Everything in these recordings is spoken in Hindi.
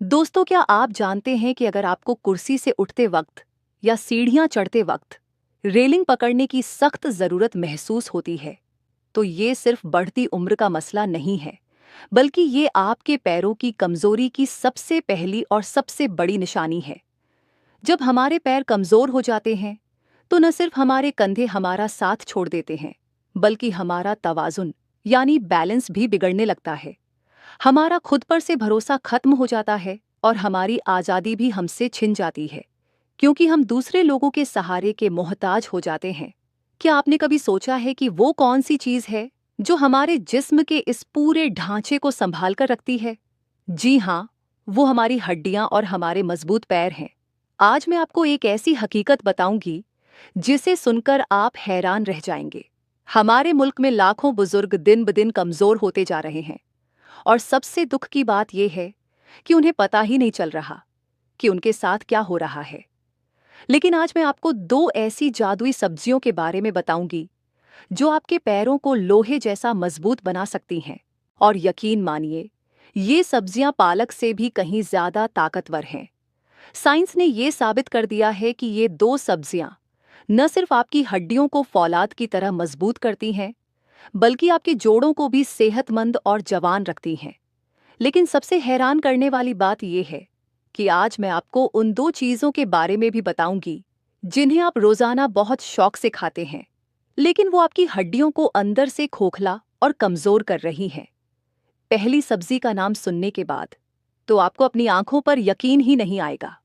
दोस्तों, क्या आप जानते हैं कि अगर आपको कुर्सी से उठते वक्त या सीढ़ियां चढ़ते वक्त रेलिंग पकड़ने की सख्त जरूरत महसूस होती है, तो ये सिर्फ बढ़ती उम्र का मसला नहीं है, बल्कि ये आपके पैरों की कमजोरी की सबसे पहली और सबसे बड़ी निशानी है। जब हमारे पैर कमजोर हो जाते हैं, तो न सिर्फ हमारे कंधे हमारा साथ छोड़ देते हैं, बल्कि हमारा तवाजुन यानी बैलेंस भी बिगड़ने लगता है। हमारा खुद पर से भरोसा खत्म हो जाता है और हमारी आज़ादी भी हमसे छिन जाती है, क्योंकि हम दूसरे लोगों के सहारे के मोहताज हो जाते हैं। क्या आपने कभी सोचा है कि वो कौन सी चीज़ है जो हमारे जिस्म के इस पूरे ढांचे को संभाल कर रखती है? जी हाँ, वो हमारी हड्डियां और हमारे मजबूत पैर हैं। आज मैं आपको एक ऐसी हकीकत बताऊंगी जिसे सुनकर आप हैरान रह जाएंगे। हमारे मुल्क में लाखों बुजुर्ग दिन ब दिन कमजोर होते जा रहे हैं, और सबसे दुख की बात यह है कि उन्हें पता ही नहीं चल रहा कि उनके साथ क्या हो रहा है। लेकिन आज मैं आपको दो ऐसी जादुई सब्जियों के बारे में बताऊंगी जो आपके पैरों को लोहे जैसा मजबूत बना सकती हैं। और यकीन मानिए, ये सब्जियां पालक से भी कहीं ज्यादा ताकतवर हैं। साइंस ने ये साबित कर दिया है कि ये दो सब्जियां न सिर्फ आपकी हड्डियों को फौलाद की तरह मजबूत करती हैं, बल्कि आपके जोड़ों को भी सेहतमंद और जवान रखती हैं। लेकिन सबसे हैरान करने वाली बात यह है कि आज मैं आपको उन दो चीज़ों के बारे में भी बताऊंगी जिन्हें आप रोज़ाना बहुत शौक से खाते हैं, लेकिन वो आपकी हड्डियों को अंदर से खोखला और कमज़ोर कर रही हैं। पहली सब्जी का नाम सुनने के बाद तो आपको अपनी आंखों पर यकीन ही नहीं आएगा।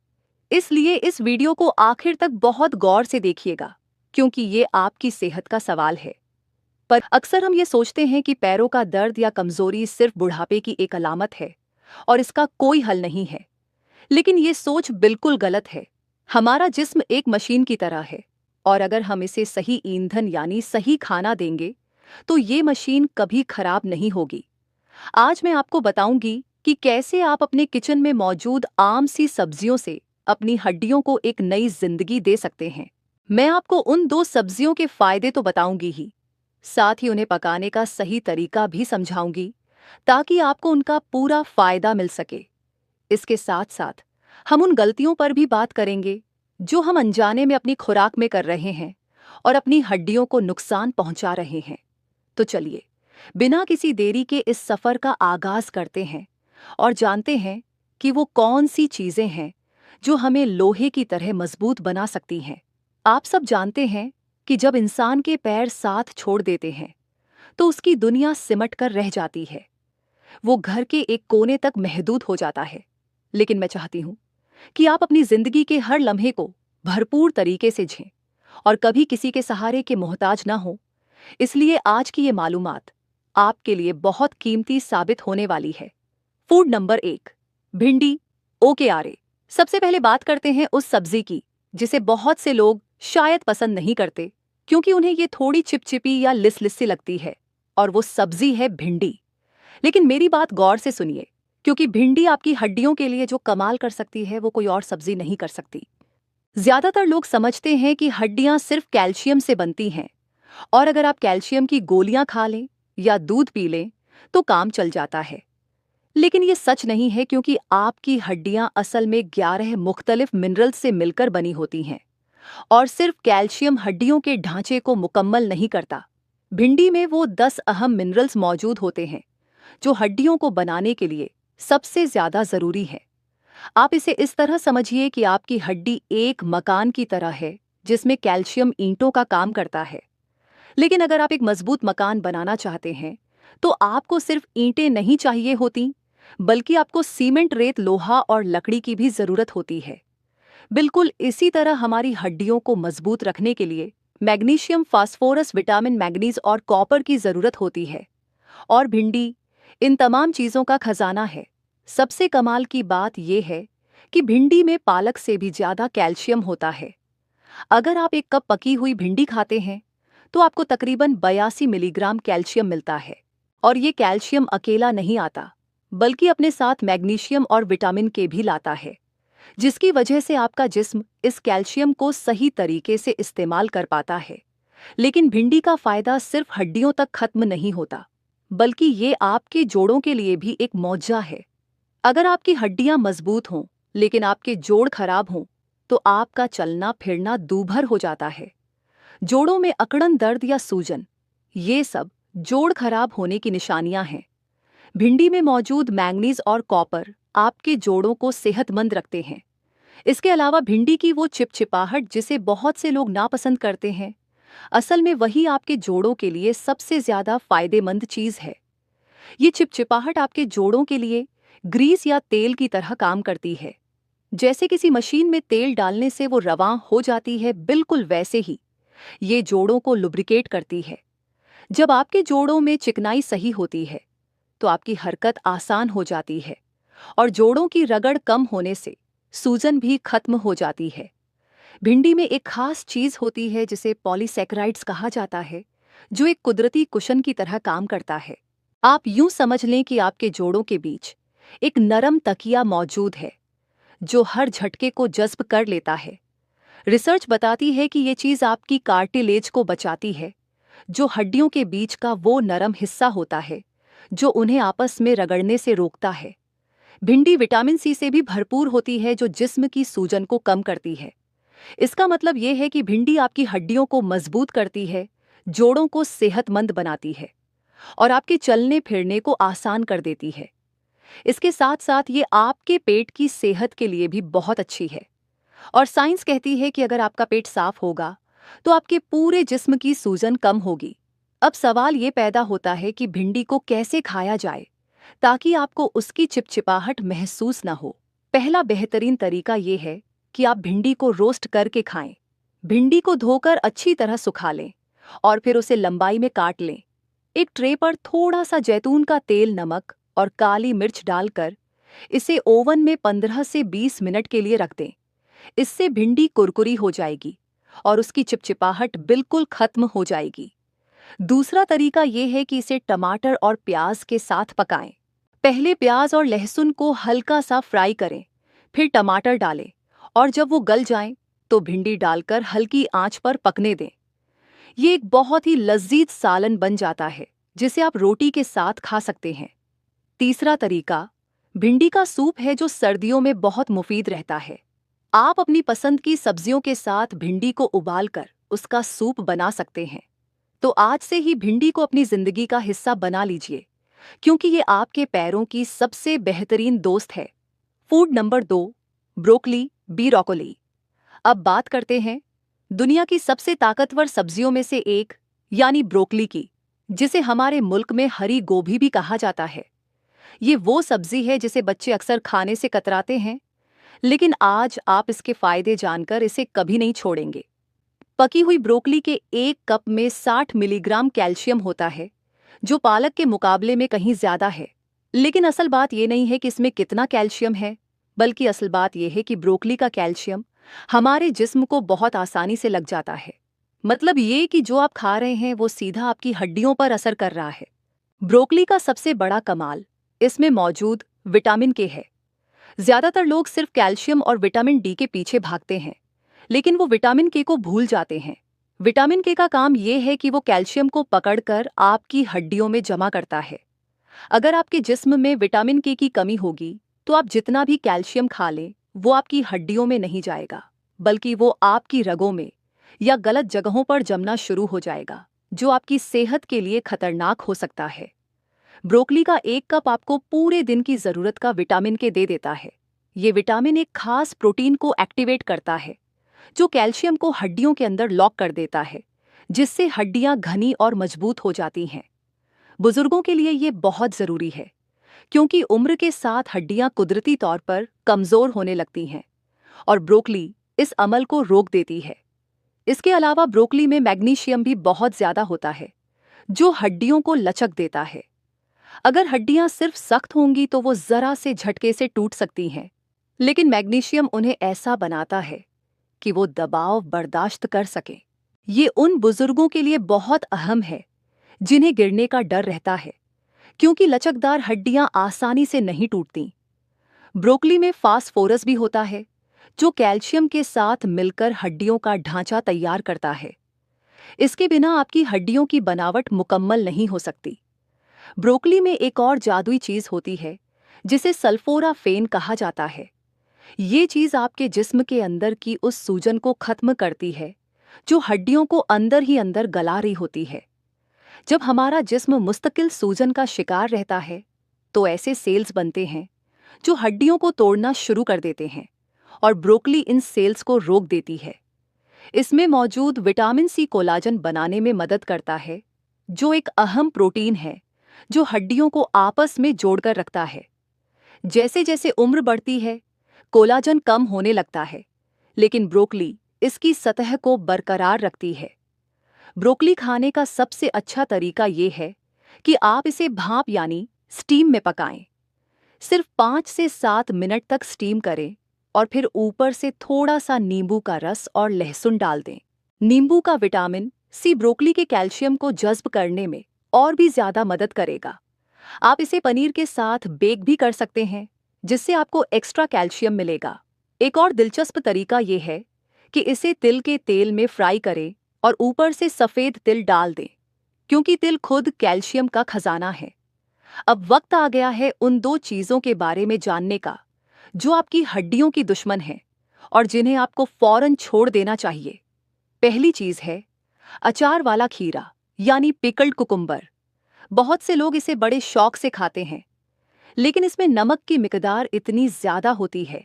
इसलिए इस वीडियो को आखिर तक बहुत गौर से देखिएगा, क्योंकि ये आपकी सेहत का सवाल है। पर अक्सर हम ये सोचते हैं कि पैरों का दर्द या कमजोरी सिर्फ बुढ़ापे की एक अलामत है और इसका कोई हल नहीं है। लेकिन ये सोच बिल्कुल गलत है। हमारा जिस्म एक मशीन की तरह है, और अगर हम इसे सही ईंधन यानी सही खाना देंगे तो ये मशीन कभी खराब नहीं होगी। आज मैं आपको बताऊंगी कि कैसे आप अपने किचन में मौजूद आम सी सब्जियों से अपनी हड्डियों को एक नई जिंदगी दे सकते हैं। मैं आपको उन दो सब्जियों के फायदे तो बताऊंगी ही, साथ ही उन्हें पकाने का सही तरीका भी समझाऊंगी, ताकि आपको उनका पूरा फायदा मिल सके। इसके साथ साथ हम उन गलतियों पर भी बात करेंगे जो हम अनजाने में अपनी खुराक में कर रहे हैं और अपनी हड्डियों को नुकसान पहुंचा रहे हैं। तो चलिए, बिना किसी देरी के इस सफर का आगाज करते हैं और जानते हैं कि वो कौन सी चीजें हैं जो हमें लोहे की तरह मजबूत बना सकती हैं। आप सब जानते हैं कि जब इंसान के पैर साथ छोड़ देते हैं तो उसकी दुनिया सिमट कर रह जाती है। वो घर के एक कोने तक महदूद हो जाता है। लेकिन मैं चाहती हूं कि आप अपनी जिंदगी के हर लम्हे को भरपूर तरीके से झें और कभी किसी के सहारे के मोहताज ना हो। इसलिए आज की ये मालूमात आपके लिए बहुत कीमती साबित होने वाली है। फूड नंबर 1, भिंडी। ओके आरे, सबसे पहले बात करते हैं उस सब्जी की जिसे बहुत से लोग शायद पसंद नहीं करते, क्योंकि उन्हें ये थोड़ी चिपचिपी या लिस सी लगती है, और वो सब्जी है भिंडी। लेकिन मेरी बात गौर से सुनिए, क्योंकि भिंडी आपकी हड्डियों के लिए जो कमाल कर सकती है वो कोई और सब्जी नहीं कर सकती। ज्यादातर लोग समझते हैं कि हड्डियां सिर्फ कैल्शियम से बनती हैं, और अगर आप कैल्शियम की गोलियां खा लें या दूध पी लें तो काम चल जाता है। लेकिन ये सच नहीं है, क्योंकि आपकी हड्डियां असल में 11 मुख्तलिफ मिनरल्स से मिलकर बनी होती हैं, और सिर्फ कैल्शियम हड्डियों के ढांचे को मुकम्मल नहीं करता। भिंडी में वो 10 अहम मिनरल्स मौजूद होते हैं जो हड्डियों को बनाने के लिए सबसे ज्यादा जरूरी है। आप इसे इस तरह समझिए कि आपकी हड्डी एक मकान की तरह है जिसमें कैल्शियम ईंटों का काम करता है। लेकिन अगर आप एक मजबूत मकान बनाना चाहते हैं तो आपको सिर्फ ईंटें नहीं चाहिए होती, बल्कि आपको सीमेंट, रेत, लोहा और लकड़ी की भी जरूरत होती है। बिल्कुल इसी तरह हमारी हड्डियों को मजबूत रखने के लिए मैग्नीशियम, फास्फोरस, विटामिन, मैग्नीज और कॉपर की जरूरत होती है, और भिंडी इन तमाम चीजों का खजाना है। सबसे कमाल की बात यह है कि भिंडी में पालक से भी ज्यादा कैल्शियम होता है। अगर आप एक कप पकी हुई भिंडी खाते हैं तो आपको तकरीबन 82 मिलीग्राम कैल्शियम मिलता है, और ये कैल्शियम अकेला नहीं आता, बल्कि अपने साथ मैग्नीशियम और विटामिन के भी लाता है, जिसकी वजह से आपका जिस्म इस कैल्शियम को सही तरीके से इस्तेमाल कर पाता है। लेकिन भिंडी का फायदा सिर्फ हड्डियों तक खत्म नहीं होता, बल्कि ये आपके जोड़ों के लिए भी एक मुआवजा है। अगर आपकी हड्डियां मजबूत हों लेकिन आपके जोड़ खराब हों तो आपका चलना फिरना दूभर हो जाता है। जोड़ों में अकड़न, दर्द या सूजन, ये सब जोड़ खराब होने की निशानियां हैं। भिंडी में मौजूद मैंगनीज और कॉपर आपके जोड़ों को सेहतमंद रखते हैं। इसके अलावा भिंडी की वो चिपचिपाहट जिसे बहुत से लोग नापसंद करते हैं, असल में वही आपके जोड़ों के लिए सबसे ज्यादा फायदेमंद चीज है। ये चिपचिपाहट आपके जोड़ों के लिए ग्रीस या तेल की तरह काम करती है। जैसे किसी मशीन में तेल डालने से वो रवां हो जाती है, बिल्कुल वैसे ही ये जोड़ों को लुब्रिकेट करती है। जब आपके जोड़ों में चिकनाई सही होती है तो आपकी हरकत आसान हो जाती है और जोड़ों की रगड़ कम होने से सूजन भी खत्म हो जाती है। भिंडी में एक खास चीज होती है जिसे पॉलीसैकेराइड्स कहा जाता है, जो एक कुदरती कुशन की तरह काम करता है। आप यूं समझ लें कि आपके जोड़ों के बीच एक नरम तकिया मौजूद है जो हर झटके को जज्ब कर लेता है। रिसर्च बताती है कि ये चीज आपकी कार्टिलेज को बचाती है, जो हड्डियों के बीच का वो नरम हिस्सा होता है जो उन्हें आपस में रगड़ने से रोकता है। भिंडी विटामिन सी से भी भरपूर होती है जो जिस्म की सूजन को कम करती है। इसका मतलब ये है कि भिंडी आपकी हड्डियों को मजबूत करती है, जोड़ों को सेहतमंद बनाती है और आपके चलने फिरने को आसान कर देती है। इसके साथ साथ ये आपके पेट की सेहत के लिए भी बहुत अच्छी है और साइंस कहती है कि अगर आपका पेट साफ होगा तो आपके पूरे जिस्म की सूजन कम होगी। अब सवाल ये पैदा होता है कि भिंडी को कैसे खाया जाए ताकि आपको उसकी चिपचिपाहट महसूस न हो। पहला बेहतरीन तरीका ये है कि आप भिंडी को रोस्ट करके खाएं। भिंडी को धोकर अच्छी तरह सुखा लें और फिर उसे लंबाई में काट लें। एक ट्रे पर थोड़ा सा जैतून का तेल, नमक और काली मिर्च डालकर इसे ओवन में 15 से 20 मिनट के लिए रख दें। इससे भिंडी कुरकुरी हो जाएगी और उसकी चिपचिपाहट बिल्कुल खत्म हो जाएगी। दूसरा तरीका यह है कि इसे टमाटर और प्याज के साथ पकाएं। पहले प्याज और लहसुन को हल्का सा फ्राई करें, फिर टमाटर डालें और जब वो गल जाएं तो भिंडी डालकर हल्की आंच पर पकने दें। ये एक बहुत ही लजीज सालन बन जाता है जिसे आप रोटी के साथ खा सकते हैं। तीसरा तरीका भिंडी का सूप है जो सर्दियों में बहुत मुफीद रहता है। आप अपनी पसंद की सब्जियों के साथ भिंडी को उबालकर उसका सूप बना सकते हैं। तो आज से ही भिंडी को अपनी जिंदगी का हिस्सा बना लीजिए, क्योंकि ये आपके पैरों की सबसे बेहतरीन दोस्त है। Food number 2, broccoli, broccoli. अब बात करते हैं दुनिया की सबसे ताकतवर सब्जियों में से एक यानी ब्रोकली की, जिसे हमारे मुल्क में हरी गोभी भी कहा जाता है। ये वो सब्जी है जिसे बच्चे अक्सर खाने से कतराते हैं, लेकिन आज आप इसके फायदे जानकर इसे कभी नहीं छोड़ेंगे। पकी हुई ब्रोकली के 1 कप में 60 मिलीग्राम कैल्शियम होता है, जो पालक के मुकाबले में कहीं ज्यादा है। लेकिन असल बात यह नहीं है कि इसमें कितना कैल्शियम है, बल्कि असल बात यह है कि ब्रोकली का कैल्शियम हमारे जिस्म को बहुत आसानी से लग जाता है। मतलब ये कि जो आप खा रहे हैं वो सीधा आपकी हड्डियों पर असर कर रहा है। ब्रोकली का सबसे बड़ा कमाल इसमें मौजूद विटामिन के है। ज्यादातर लोग सिर्फ कैल्शियम और विटामिन डी के पीछे भागते हैं, लेकिन वो विटामिन के को भूल जाते हैं। विटामिन के का काम ये है कि वो कैल्शियम को पकड़कर आपकी हड्डियों में जमा करता है। अगर आपके जिस्म में विटामिन के की कमी होगी तो आप जितना भी कैल्शियम खा लें वो आपकी हड्डियों में नहीं जाएगा, बल्कि वो आपकी रगों में या गलत जगहों पर जमना शुरू हो जाएगा, जो आपकी सेहत के लिए खतरनाक हो सकता है। ब्रोकली का 1 कप आपको पूरे दिन की जरूरत का विटामिन के दे देता है। ये विटामिन एक खास प्रोटीन को एक्टिवेट करता है जो कैल्शियम को हड्डियों के अंदर लॉक कर देता है, जिससे हड्डियां घनी और मजबूत हो जाती हैं। बुजुर्गों के लिए ये बहुत जरूरी है, क्योंकि उम्र के साथ हड्डियां कुदरती तौर पर कमजोर होने लगती हैं और ब्रोकली इस अमल को रोक देती है। इसके अलावा ब्रोकली में मैग्नीशियम भी बहुत ज्यादा होता है, जो हड्डियों को लचक देता है। अगर हड्डियां सिर्फ सख्त होंगी तो वो जरा से झटके से टूट सकती हैं, लेकिन मैग्नीशियम उन्हें ऐसा बनाता है कि वो दबाव बर्दाश्त कर सके। ये उन बुजुर्गों के लिए बहुत अहम है जिन्हें गिरने का डर रहता है, क्योंकि लचकदार हड्डियां आसानी से नहीं टूटती। ब्रोकली में फास्फोरस भी होता है, जो कैल्शियम के साथ मिलकर हड्डियों का ढांचा तैयार करता है। इसके बिना आपकी हड्डियों की बनावट मुकम्मल नहीं हो सकती। ब्रोकली में एक और जादुई चीज होती है जिसे सल्फोराफेन कहा जाता है। ये चीज आपके जिस्म के अंदर की उस सूजन को खत्म करती है जो हड्डियों को अंदर ही अंदर गला रही होती है। जब हमारा जिस्म मुस्तकिल सूजन का शिकार रहता है तो ऐसे सेल्स बनते हैं जो हड्डियों को तोड़ना शुरू कर देते हैं और ब्रोकली इन सेल्स को रोक देती है। इसमें मौजूद विटामिन सी कोलाजन बनाने में मदद करता है, जो एक अहम प्रोटीन है जो हड्डियों को आपस में जोड़कर रखता है। जैसे जैसे उम्र बढ़ती है कोलाजन कम होने लगता है, लेकिन ब्रोकली इसकी सतह को बरकरार रखती है। ब्रोकली खाने का सबसे अच्छा तरीका यह है कि आप इसे भाप यानी स्टीम में पकाएं। सिर्फ 5 से 7 मिनट तक स्टीम करें और फिर ऊपर से थोड़ा सा नींबू का रस और लहसुन डाल दें। नींबू का विटामिन सी ब्रोकली के कैल्शियम को जज्ब करने में और भी ज्यादा मदद करेगा। आप इसे पनीर के साथ बेक भी कर सकते हैं, जिससे आपको एक्स्ट्रा कैल्शियम मिलेगा। एक और दिलचस्प तरीका यह है कि इसे तिल के तेल में फ्राई करें और ऊपर से सफेद तिल डाल दें, क्योंकि तिल खुद कैल्शियम का खजाना है। अब वक्त आ गया है उन 2 चीजों के बारे में जानने का जो आपकी हड्डियों की दुश्मन हैं और जिन्हें आपको फौरन छोड़ देना चाहिए। पहली चीज है अचार वाला खीरा यानी पिकल्ड कुकुम्बर। बहुत से लोग इसे बड़े शौक से खाते हैं, लेकिन इसमें नमक की मिकदार इतनी ज्यादा होती है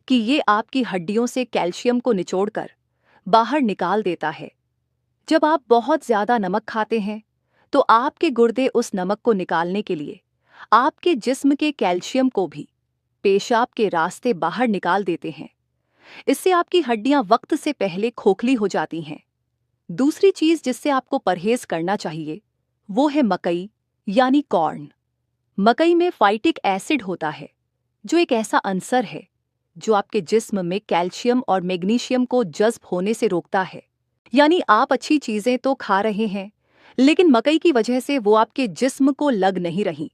कि ये आपकी हड्डियों से कैल्शियम को निचोड़कर बाहर निकाल देता है। जब आप बहुत ज्यादा नमक खाते हैं तो आपके गुर्दे उस नमक को निकालने के लिए आपके जिस्म के कैल्शियम को भी पेशाब के रास्ते बाहर निकाल देते हैं। इससे आपकी हड्डियां वक्त से पहले खोखली हो जाती हैं। दूसरी चीज जिससे आपको परहेज करना चाहिए वो है मकई यानी कॉर्न। मकई में फाइटिक एसिड होता है, जो एक ऐसा अंसर है जो आपके जिस्म में कैल्शियम और मैग्नीशियम को जज्ब होने से रोकता है। यानी आप अच्छी चीजें तो खा रहे हैं, लेकिन मकई की वजह से वो आपके जिस्म को लग नहीं रही।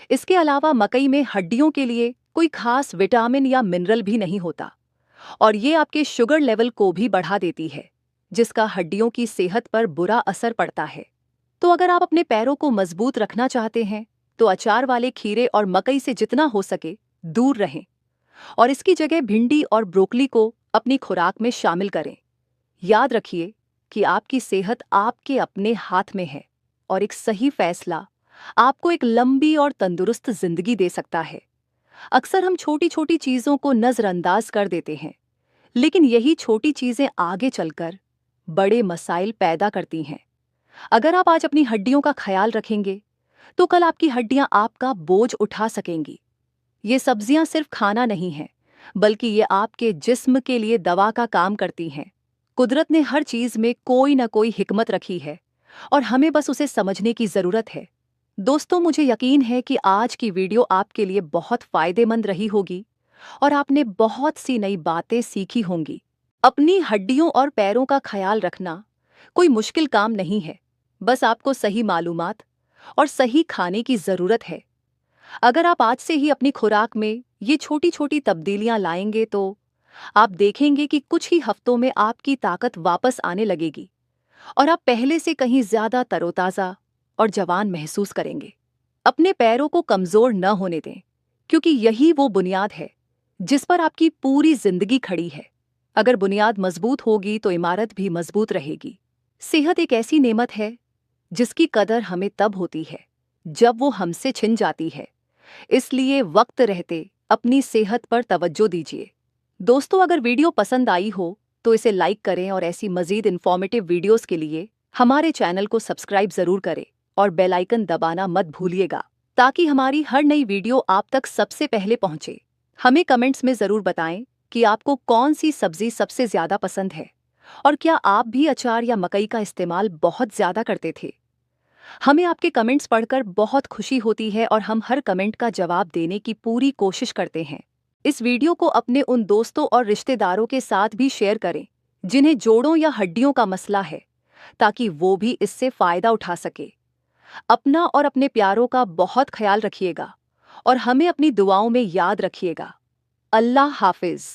इसके अलावा मकई में हड्डियों के लिए कोई खास विटामिन या मिनरल भी नहीं होता और ये आपके शुगर लेवल को भी बढ़ा देती है, जिसका हड्डियों की सेहत पर बुरा असर पड़ता है। तो अगर आप अपने पैरों को मजबूत रखना चाहते हैं तो अचार वाले खीरे और मकई से जितना हो सके दूर रहें और इसकी जगह भिंडी और ब्रोकली को अपनी खुराक में शामिल करें। याद रखिए कि आपकी सेहत आपके अपने हाथ में है और एक सही फैसला आपको एक लंबी और तंदुरुस्त जिंदगी दे सकता है। अक्सर हम छोटी छोटी चीजों को नजरअंदाज कर देते हैं, लेकिन यही छोटी चीजें आगे चलकर बड़े मसाइल पैदा करती हैं। अगर आप आज अपनी हड्डियों का ख्याल रखेंगे तो कल आपकी हड्डियां आपका बोझ उठा सकेंगी। ये सब्जियां सिर्फ खाना नहीं है, बल्कि ये आपके जिस्म के लिए दवा का काम करती हैं। कुदरत ने हर चीज में कोई न कोई हिकमत रखी है और हमें बस उसे समझने की जरूरत है। दोस्तों, मुझे यकीन है कि आज की वीडियो आपके लिए बहुत फायदेमंद रही होगी और आपने बहुत सी नई बातें सीखी होंगी। अपनी हड्डियों और पैरों का ख्याल रखना कोई मुश्किल काम नहीं है, बस आपको सही मालूमात और सही खाने की जरूरत है। अगर आप आज से ही अपनी खुराक में ये छोटी छोटी तब्दीलियां लाएंगे तो आप देखेंगे कि कुछ ही हफ्तों में आपकी ताकत वापस आने लगेगी और आप पहले से कहीं ज्यादा तरोताजा और जवान महसूस करेंगे। अपने पैरों को कमजोर न होने दें, क्योंकि यही वो बुनियाद है जिस पर आपकी पूरी जिंदगी खड़ी है। अगर बुनियाद मजबूत होगी तो इमारत भी मजबूत रहेगी। सेहत एक ऐसी नेमत है जिसकी कदर हमें तब होती है जब वो हमसे छिन जाती है। इसलिए वक्त रहते अपनी सेहत पर तवज्जो दीजिए। दोस्तों, अगर वीडियो पसंद आई हो तो इसे लाइक करें और ऐसी मजीद इन्फॉर्मेटिव वीडियोस के लिए हमारे चैनल को सब्सक्राइब जरूर करें और बेल आइकन दबाना मत भूलिएगा, ताकि हमारी हर नई वीडियो आप तक सबसे पहले पहुंचे। हमें कमेंट्स में जरूर बताएं कि आपको कौन सी सब्जी सबसे ज्यादा पसंद है और क्या आप भी अचार या मकई का इस्तेमाल बहुत ज्यादा करते थे। हमें आपके कमेंट्स पढ़कर बहुत खुशी होती है और हम हर कमेंट का जवाब देने की पूरी कोशिश करते हैं। इस वीडियो को अपने उन दोस्तों और रिश्तेदारों के साथ भी शेयर करें जिन्हें जोड़ों या हड्डियों का मसला है, ताकि वो भी इससे फायदा उठा सके। अपना और अपने प्यारों का बहुत ख्याल रखिएगा और हमें अपनी दुआओं में याद रखिएगा। अल्लाह हाफिज।